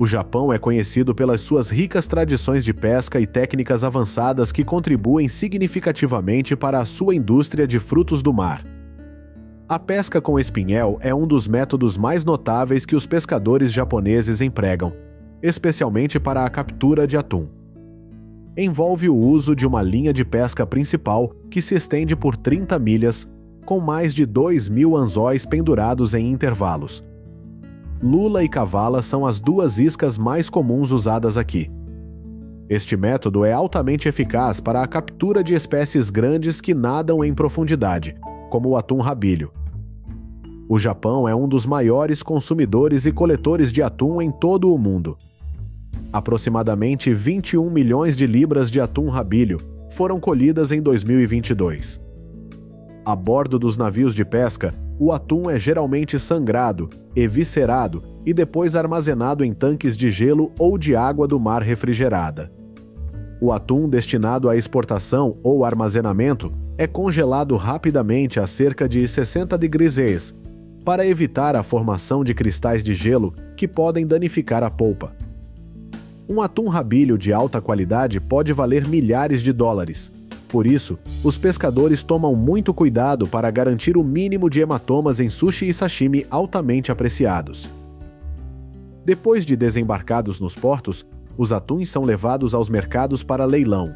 O Japão é conhecido pelas suas ricas tradições de pesca e técnicas avançadas que contribuem significativamente para a sua indústria de frutos do mar. A pesca com espinhel é um dos métodos mais notáveis que os pescadores japoneses empregam, especialmente para a captura de atum. Envolve o uso de uma linha de pesca principal que se estende por 30 milhas, com mais de 2.000 anzóis pendurados em intervalos. Lula e cavala são as duas iscas mais comuns usadas aqui. Este método é altamente eficaz para a captura de espécies grandes que nadam em profundidade, como o atum rabilho. O Japão é um dos maiores consumidores e coletores de atum em todo o mundo. Aproximadamente 21 milhões de libras de atum rabilho foram colhidas em 2022. A bordo dos navios de pesca, o atum é geralmente sangrado, eviscerado e depois armazenado em tanques de gelo ou de água do mar refrigerada. O atum destinado à exportação ou armazenamento é congelado rapidamente a cerca de 60 degrees Celsius, para evitar a formação de cristais de gelo que podem danificar a polpa. Um atum rabilho de alta qualidade pode valer milhares de dólares. Por isso, os pescadores tomam muito cuidado para garantir o mínimo de hematomas em sushi e sashimi altamente apreciados. Depois de desembarcados nos portos, os atuns são levados aos mercados para leilão.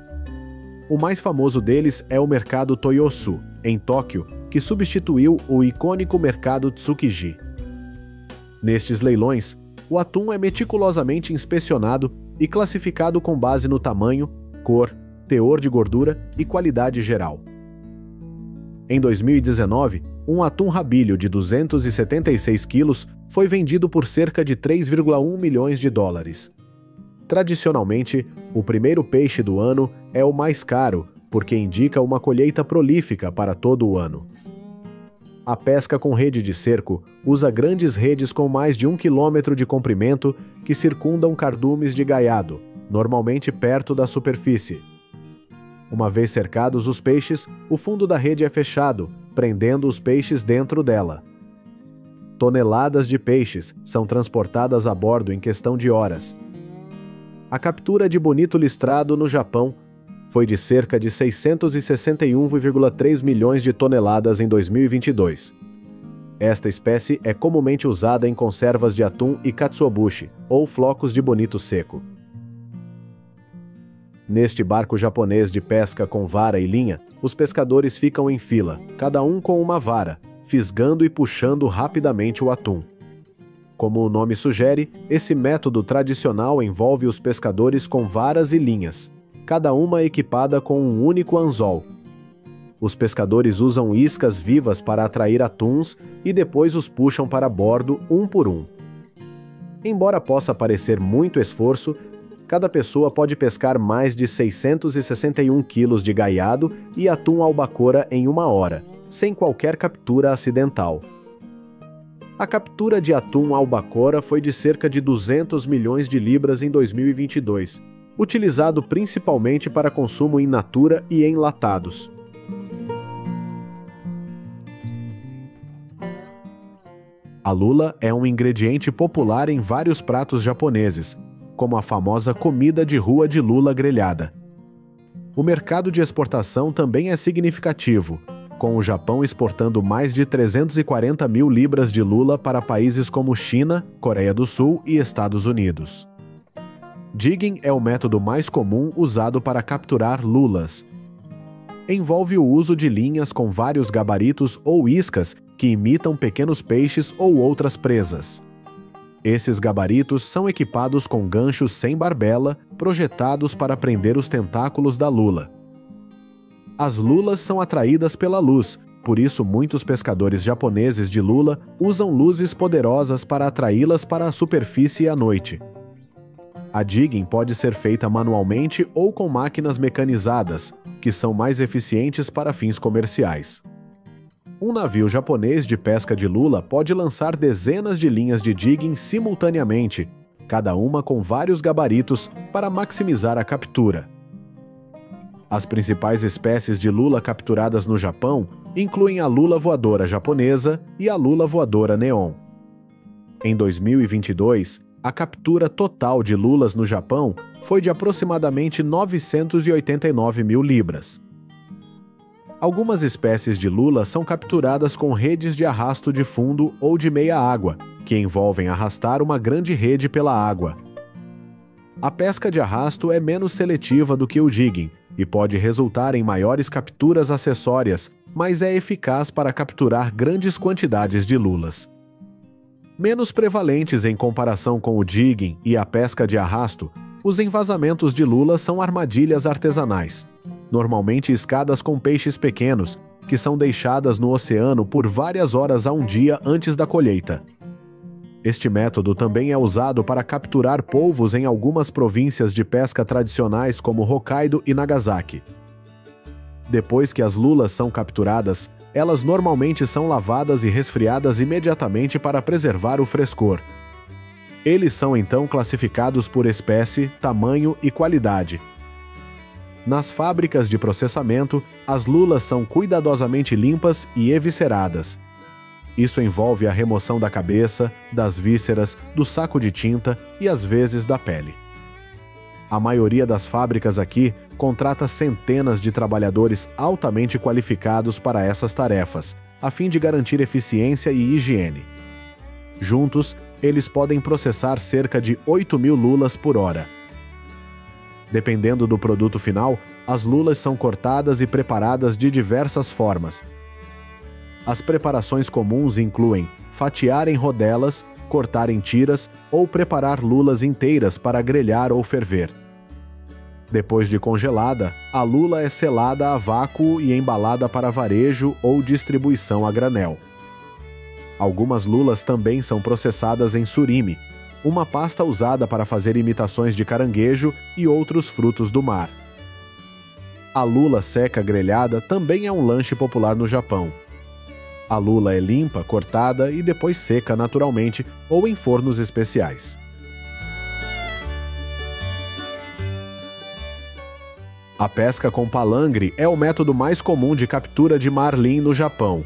O mais famoso deles é o mercado Toyosu, em Tóquio, que substituiu o icônico mercado Tsukiji. Nestes leilões, o atum é meticulosamente inspecionado e classificado com base no tamanho, cor, teor de gordura e qualidade geral. Em 2019, um atum rabilho de 276 quilos foi vendido por cerca de 3,1 milhões de dólares. Tradicionalmente, o primeiro peixe do ano é o mais caro, porque indica uma colheita prolífica para todo o ano. A pesca com rede de cerco usa grandes redes com mais de 1 quilômetro de comprimento que circundam cardumes de gaiado, normalmente perto da superfície. Uma vez cercados os peixes, o fundo da rede é fechado, prendendo os peixes dentro dela. Toneladas de peixes são transportadas a bordo em questão de horas. A captura de bonito listrado no Japão foi de cerca de 661,3 milhões de toneladas em 2022. Esta espécie é comumente usada em conservas de atum e katsuobushi, ou flocos de bonito seco. Neste barco japonês de pesca com vara e linha, os pescadores ficam em fila, cada um com uma vara, fisgando e puxando rapidamente o atum. Como o nome sugere, esse método tradicional envolve os pescadores com varas e linhas, cada uma equipada com um único anzol. Os pescadores usam iscas vivas para atrair atuns e depois os puxam para bordo um por um. Embora possa parecer muito esforço, cada pessoa pode pescar mais de 661 quilos de gaiado e atum albacora em 1 hora, sem qualquer captura acidental. A captura de atum albacora foi de cerca de 200 milhões de libras em 2022, utilizado principalmente para consumo in natura e enlatados. A lula é um ingrediente popular em vários pratos japoneses, como a famosa comida de rua de lula grelhada. O mercado de exportação também é significativo, com o Japão exportando mais de 340 mil libras de lula para países como China, Coreia do Sul e Estados Unidos. Jigging é o método mais comum usado para capturar lulas. Envolve o uso de linhas com vários gabaritos ou iscas que imitam pequenos peixes ou outras presas. Esses gabaritos são equipados com ganchos sem barbela, projetados para prender os tentáculos da lula. As lulas são atraídas pela luz, por isso muitos pescadores japoneses de lula usam luzes poderosas para atraí-las para a superfície à noite. A jigging pode ser feita manualmente ou com máquinas mecanizadas, que são mais eficientes para fins comerciais. Um navio japonês de pesca de lula pode lançar dezenas de linhas de jigging simultaneamente, cada uma com vários gabaritos para maximizar a captura. As principais espécies de lula capturadas no Japão incluem a lula voadora japonesa e a lula voadora neon. Em 2022, a captura total de lulas no Japão foi de aproximadamente 989 mil libras. Algumas espécies de lula são capturadas com redes de arrasto de fundo ou de meia-água, que envolvem arrastar uma grande rede pela água. A pesca de arrasto é menos seletiva do que o jigging e pode resultar em maiores capturas acessórias, mas é eficaz para capturar grandes quantidades de lulas. Menos prevalentes em comparação com o jigging e a pesca de arrasto, os envasamentos de lula são armadilhas artesanais, normalmente escadas com peixes pequenos, que são deixadas no oceano por várias horas a um dia antes da colheita. Este método também é usado para capturar polvos em algumas províncias de pesca tradicionais como Hokkaido e Nagasaki. Depois que as lulas são capturadas, elas normalmente são lavadas e resfriadas imediatamente para preservar o frescor. Eles são então classificados por espécie, tamanho e qualidade. Nas fábricas de processamento, as lulas são cuidadosamente limpas e evisceradas. Isso envolve a remoção da cabeça, das vísceras, do saco de tinta e às vezes da pele. A maioria das fábricas aqui contrata centenas de trabalhadores altamente qualificados para essas tarefas, a fim de garantir eficiência e higiene. Juntos, eles podem processar cerca de 8.000 lulas por hora. Dependendo do produto final, as lulas são cortadas e preparadas de diversas formas. As preparações comuns incluem fatiar em rodelas, cortar em tiras ou preparar lulas inteiras para grelhar ou ferver. Depois de congelada, a lula é selada a vácuo e embalada para varejo ou distribuição a granel. Algumas lulas também são processadas em surimi, uma pasta usada para fazer imitações de caranguejo e outros frutos do mar. A lula seca grelhada também é um lanche popular no Japão. A lula é limpa, cortada e depois seca naturalmente ou em fornos especiais. A pesca com palangre é o método mais comum de captura de marlim no Japão.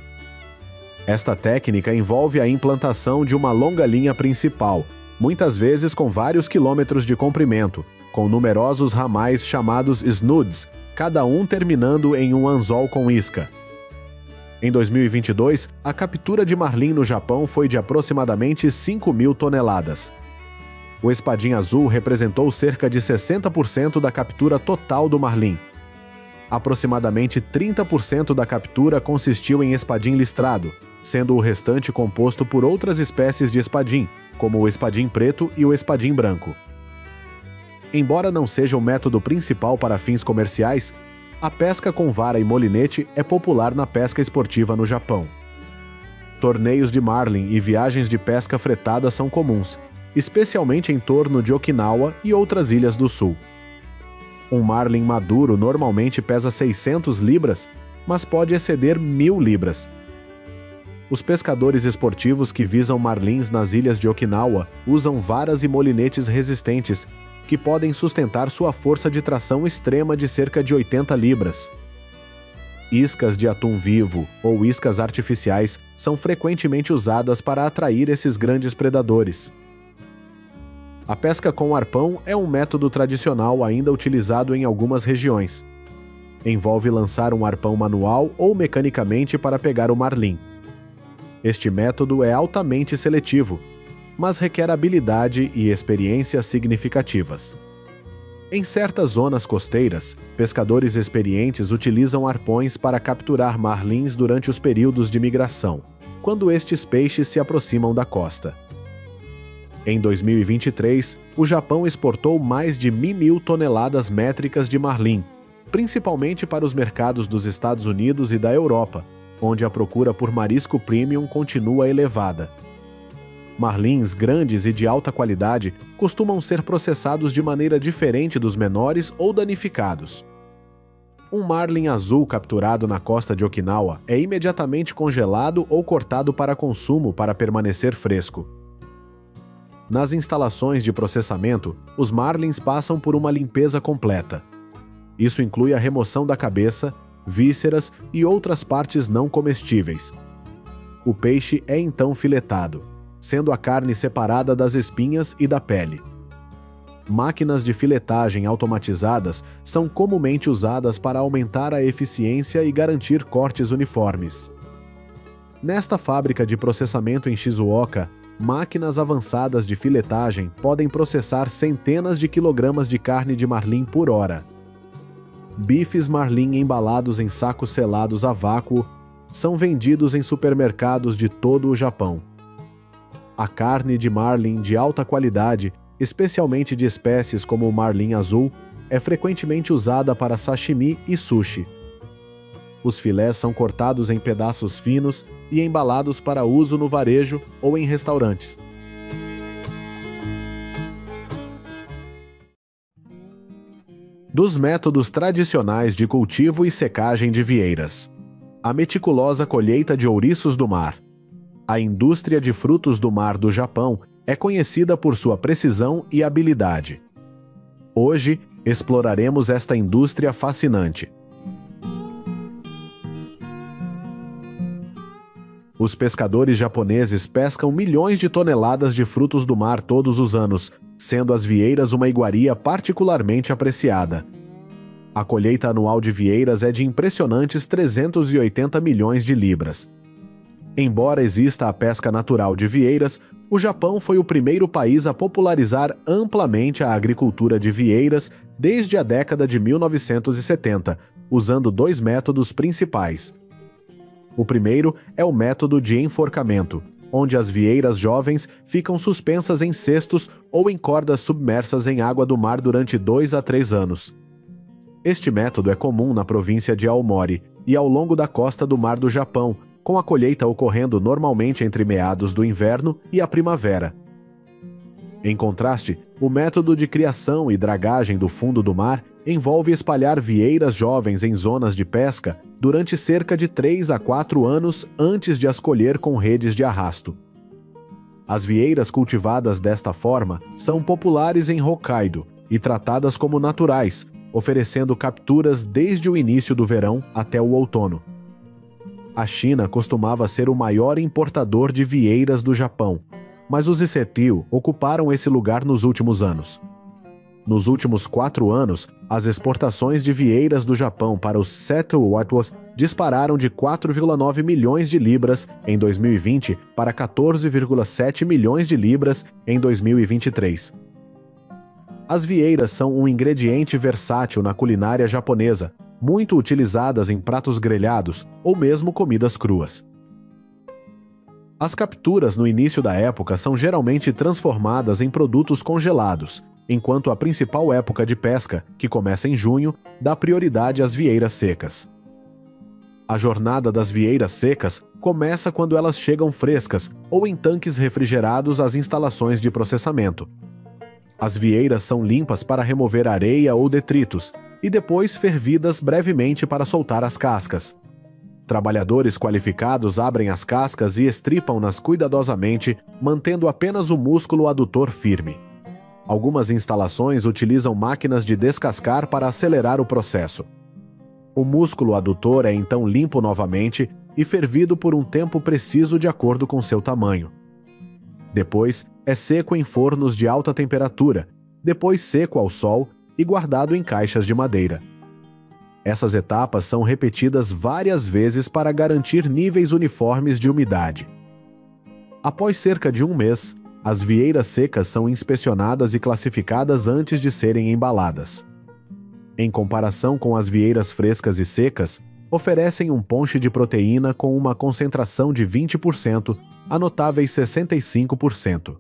Esta técnica envolve a implantação de uma longa linha principal, muitas vezes com vários quilômetros de comprimento, com numerosos ramais chamados snods, cada um terminando em um anzol com isca. Em 2022, a captura de marlim no Japão foi de aproximadamente 5.000 toneladas. O espadim azul representou cerca de 60% da captura total do marlim. Aproximadamente 30% da captura consistiu em espadim listrado, sendo o restante composto por outras espécies de espadim, como o espadim preto e o espadim branco. Embora não seja o método principal para fins comerciais, a pesca com vara e molinete é popular na pesca esportiva no Japão. Torneios de marlin e viagens de pesca fretada são comuns, especialmente em torno de Okinawa e outras ilhas do sul. Um marlin maduro normalmente pesa 600 libras, mas pode exceder 1.000 libras. Os pescadores esportivos que visam marlins nas ilhas de Okinawa usam varas e molinetes resistentes, que podem sustentar sua força de tração extrema de cerca de 80 libras. Iscas de atum vivo ou iscas artificiais são frequentemente usadas para atrair esses grandes predadores. A pesca com arpão é um método tradicional ainda utilizado em algumas regiões. Envolve lançar um arpão manual ou mecanicamente para pegar o marlim. Este método é altamente seletivo, mas requer habilidade e experiência significativas. Em certas zonas costeiras, pescadores experientes utilizam arpões para capturar marlins durante os períodos de migração, quando estes peixes se aproximam da costa. Em 2023, o Japão exportou mais de 1.000 toneladas métricas de marlim, principalmente para os mercados dos Estados Unidos e da Europa, onde a procura por marisco premium continua elevada. Marlins grandes e de alta qualidade costumam ser processados de maneira diferente dos menores ou danificados. Um marlin azul capturado na costa de Okinawa é imediatamente congelado ou cortado para consumo para permanecer fresco. Nas instalações de processamento, os marlins passam por uma limpeza completa. Isso inclui a remoção da cabeça, vísceras e outras partes não comestíveis. O peixe é então filetado. sendo a carne separada das espinhas e da pele. Máquinas de filetagem automatizadas são comumente usadas para aumentar a eficiência e garantir cortes uniformes. Nesta fábrica de processamento em Shizuoka, máquinas avançadas de filetagem podem processar centenas de quilogramas de carne de marlim por hora. Bifes marlim embalados em sacos selados a vácuo são vendidos em supermercados de todo o Japão. A carne de marlim de alta qualidade, especialmente de espécies como o marlim azul, é frequentemente usada para sashimi e sushi. Os filés são cortados em pedaços finos e embalados para uso no varejo ou em restaurantes. Dos métodos tradicionais de cultivo e secagem de vieiras: a meticulosa colheita de ouriços do mar. A indústria de frutos do mar do Japão é conhecida por sua precisão e habilidade. Hoje, exploraremos esta indústria fascinante. Os pescadores japoneses pescam milhões de toneladas de frutos do mar todos os anos, sendo as vieiras uma iguaria particularmente apreciada. A colheita anual de vieiras é de impressionantes 380 milhões de libras. Embora exista a pesca natural de vieiras, o Japão foi o primeiro país a popularizar amplamente a agricultura de vieiras desde a década de 1970, usando dois métodos principais. O primeiro é o método de enforcamento, onde as vieiras jovens ficam suspensas em cestos ou em cordas submersas em água do mar durante 2 a 3 anos. Este método é comum na província de Aomori e ao longo da costa do Mar do Japão, com a colheita ocorrendo normalmente entre meados do inverno e a primavera. Em contraste, o método de criação e dragagem do fundo do mar envolve espalhar vieiras jovens em zonas de pesca durante cerca de 3 a 4 anos antes de as colher com redes de arrasto. As vieiras cultivadas desta forma são populares em Hokkaido e tratadas como naturais, oferecendo capturas desde o início do verão até o outono. A China costumava ser o maior importador de vieiras do Japão, mas os Isetiu ocuparam esse lugar nos últimos anos. Nos últimos 4 anos, as exportações de vieiras do Japão para os Seto Watwas dispararam de 4,9 milhões de libras em 2020 para 14,7 milhões de libras em 2023. As vieiras são um ingrediente versátil na culinária japonesa, muito utilizadas em pratos grelhados ou mesmo comidas cruas. As capturas no início da época são geralmente transformadas em produtos congelados, enquanto a principal época de pesca, que começa em junho, dá prioridade às vieiras secas. A jornada das vieiras secas começa quando elas chegam frescas ou em tanques refrigerados às instalações de processamento. As vieiras são limpas para remover areia ou detritos e depois fervidas brevemente para soltar as cascas. Trabalhadores qualificados abrem as cascas e estripam-nas cuidadosamente, mantendo apenas o músculo adutor firme. Algumas instalações utilizam máquinas de descascar para acelerar o processo. O músculo adutor é então limpo novamente e fervido por um tempo preciso de acordo com seu tamanho. Depois, é seco em fornos de alta temperatura, depois seco ao sol e guardado em caixas de madeira. Essas etapas são repetidas várias vezes para garantir níveis uniformes de umidade. Após cerca de 1 mês, as vieiras secas são inspecionadas e classificadas antes de serem embaladas. Em comparação com as vieiras frescas e secas, oferecem um ponche de proteína com uma concentração de 20%, a notáveis 65%.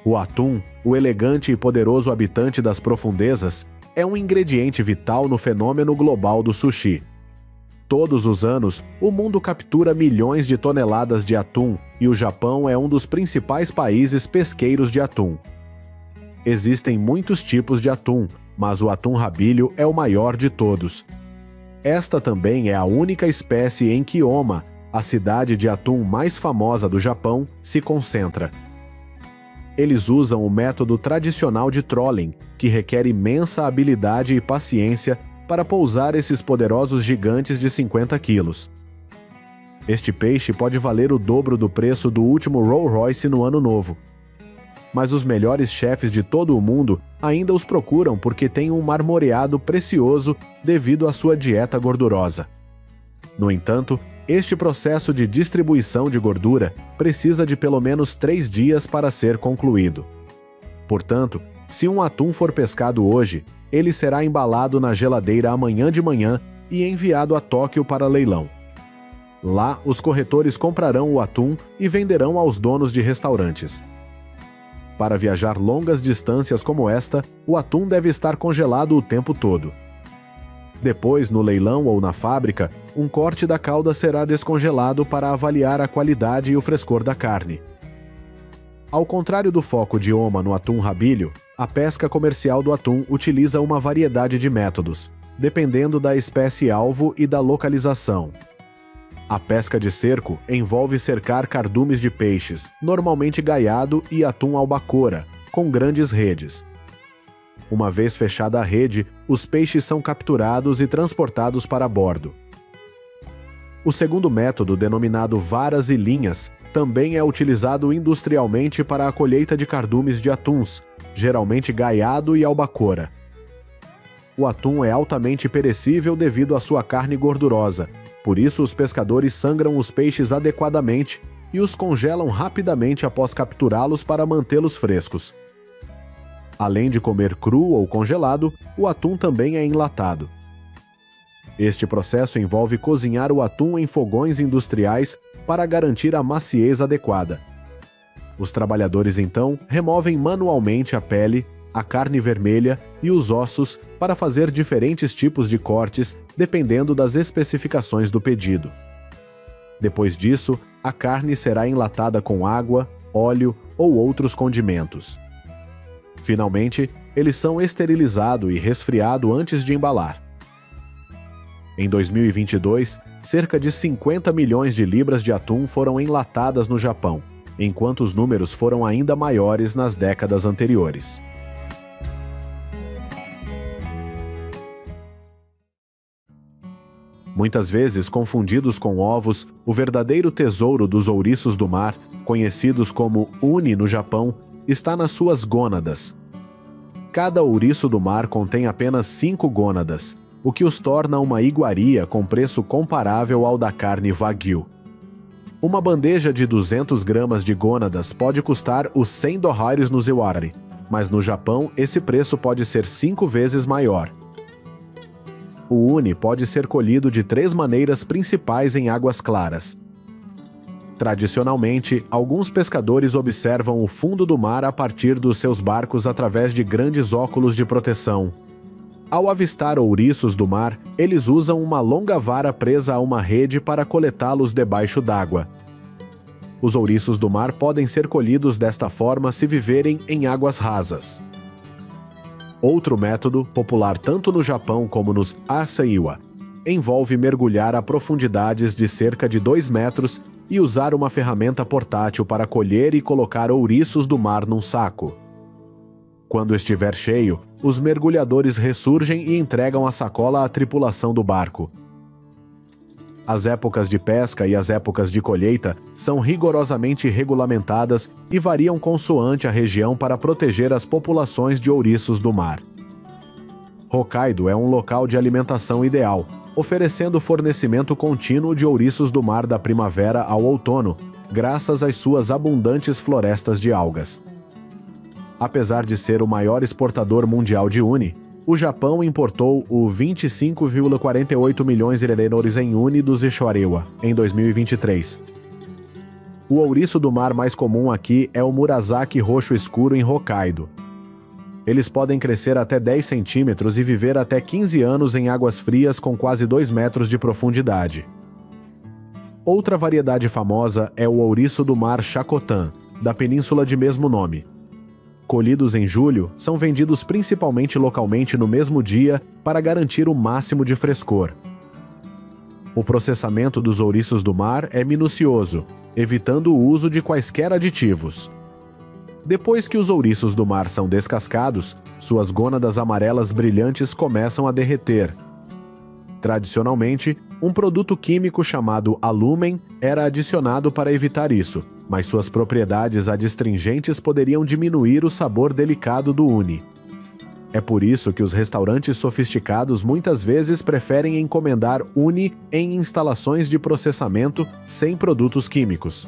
O atum, o elegante e poderoso habitante das profundezas, é um ingrediente vital no fenômeno global do sushi. Todos os anos, o mundo captura milhões de toneladas de atum e o Japão é um dos principais países pesqueiros de atum. Existem muitos tipos de atum, mas o atum rabilho é o maior de todos. Esta também é a única espécie em que Oma, a cidade de atum mais famosa do Japão, se concentra. Eles usam o método tradicional de trolling, que requer imensa habilidade e paciência para pousar esses poderosos gigantes de 50 quilos. Este peixe pode valer o dobro do preço do último Rolls Royce no ano novo. Mas os melhores chefes de todo o mundo ainda os procuram porque têm um marmoreado precioso devido à sua dieta gordurosa. No entanto, este processo de distribuição de gordura precisa de pelo menos 3 dias para ser concluído. Portanto, se um atum for pescado hoje, ele será embalado na geladeira amanhã de manhã e enviado a Tóquio para leilão. Lá, os corretores comprarão o atum e venderão aos donos de restaurantes. Para viajar longas distâncias como esta, o atum deve estar congelado o tempo todo. Depois, no leilão ou na fábrica, um corte da cauda será descongelado para avaliar a qualidade e o frescor da carne. Ao contrário do foco de Oma no atum rabilho, a pesca comercial do atum utiliza uma variedade de métodos, dependendo da espécie-alvo e da localização. A pesca de cerco envolve cercar cardumes de peixes, normalmente gaiado e atum albacora, com grandes redes. Uma vez fechada a rede, os peixes são capturados e transportados para bordo. O segundo método, denominado varas e linhas, também é utilizado industrialmente para a colheita de cardumes de atuns, geralmente gaiado e albacora. O atum é altamente perecível devido à sua carne gordurosa, por isso os pescadores sangram os peixes adequadamente e os congelam rapidamente após capturá-los para mantê-los frescos. Além de comer cru ou congelado, o atum também é enlatado. Este processo envolve cozinhar o atum em fogões industriais para garantir a maciez adequada. Os trabalhadores então removem manualmente a pele, a carne vermelha e os ossos para fazer diferentes tipos de cortes, dependendo das especificações do pedido. Depois disso, a carne será enlatada com água, óleo ou outros condimentos. Finalmente, eles são esterilizados e resfriados antes de embalar. Em 2022, cerca de 50 milhões de libras de atum foram enlatadas no Japão, enquanto os números foram ainda maiores nas décadas anteriores. Muitas vezes confundidos com ovos, o verdadeiro tesouro dos ouriços do mar, conhecidos como uni no Japão, está nas suas gônadas. Cada ouriço do mar contém apenas 5 gônadas, o que os torna uma iguaria com preço comparável ao da carne wagyu. Uma bandeja de 200 gramas de gônadas pode custar os 100 dólares no Zewari, mas no Japão esse preço pode ser 5 vezes maior. O uni pode ser colhido de 3 maneiras principais em águas claras. Tradicionalmente, alguns pescadores observam o fundo do mar a partir dos seus barcos através de grandes óculos de proteção. Ao avistar ouriços do mar, eles usam uma longa vara presa a uma rede para coletá-los debaixo d'água. Os ouriços do mar podem ser colhidos desta forma se viverem em águas rasas. Outro método, popular tanto no Japão como nos Asaiwa, envolve mergulhar a profundidades de cerca de 2 metros e usar uma ferramenta portátil para colher e colocar ouriços do mar num saco. Quando estiver cheio, os mergulhadores ressurgem e entregam a sacola à tripulação do barco. As épocas de pesca e as épocas de colheita são rigorosamente regulamentadas e variam consoante a região para proteger as populações de ouriços do mar. Hokkaido é um local de alimentação ideal, oferecendo fornecimento contínuo de ouriços do mar da primavera ao outono, graças às suas abundantes florestas de algas. Apesar de ser o maior exportador mundial de uni, o Japão importou o 25,48 milhões de dólares em uni dos Ixoarewa em 2023. O ouriço do mar mais comum aqui é o Murasaki roxo escuro em Hokkaido. Eles podem crescer até 10 centímetros e viver até 15 anos em águas frias com quase 2 metros de profundidade. Outra variedade famosa é o ouriço do mar Shakotan, da península de mesmo nome. Colhidos em julho, são vendidos principalmente localmente no mesmo dia para garantir o máximo de frescor. O processamento dos ouriços do mar é minucioso, evitando o uso de quaisquer aditivos. Depois que os ouriços do mar são descascados, suas gônadas amarelas brilhantes começam a derreter. Tradicionalmente, Um produto químico chamado alumen era adicionado para evitar isso, mas suas propriedades adstringentes poderiam diminuir o sabor delicado do uni. É por isso que os restaurantes sofisticados muitas vezes preferem encomendar uni em instalações de processamento sem produtos químicos.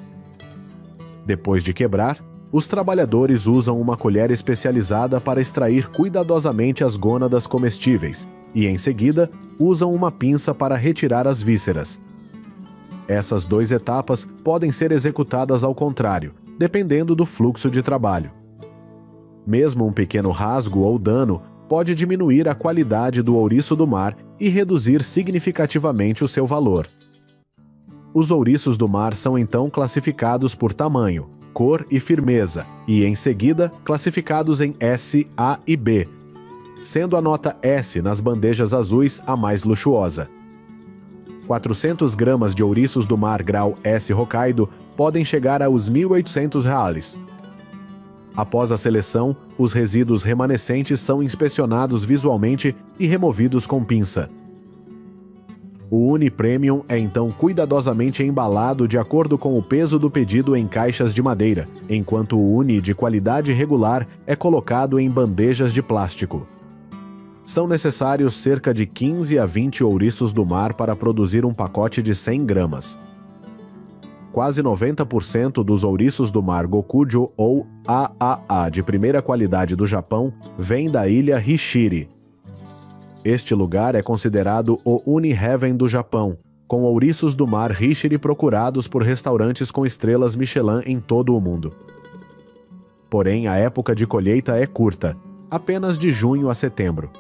Depois de quebrar, os trabalhadores usam uma colher especializada para extrair cuidadosamente as gônadas comestíveis e, em seguida, usam uma pinça para retirar as vísceras. Essas duas etapas podem ser executadas ao contrário, dependendo do fluxo de trabalho. Mesmo um pequeno rasgo ou dano pode diminuir a qualidade do ouriço do mar e reduzir significativamente o seu valor. Os ouriços do mar são então classificados por tamanho, cor e firmeza, e, em seguida, classificados em S, A e B, sendo a nota S nas bandejas azuis a mais luxuosa. 400 gramas de ouriços do mar grau S Hokkaido podem chegar aos R$ 1.800. Após a seleção, os resíduos remanescentes são inspecionados visualmente e removidos com pinça. O uni premium é então cuidadosamente embalado de acordo com o peso do pedido em caixas de madeira, enquanto o uni de qualidade regular é colocado em bandejas de plástico. São necessários cerca de 15 a 20 ouriços do mar para produzir um pacote de 100 gramas. Quase 90% dos ouriços do mar Gokujo ou AAA de primeira qualidade do Japão vem da ilha Hishiri. Este lugar é considerado o Uni Heaven do Japão, com ouriços do mar Hishiri procurados por restaurantes com estrelas Michelin em todo o mundo. Porém, a época de colheita é curta, apenas de junho a setembro.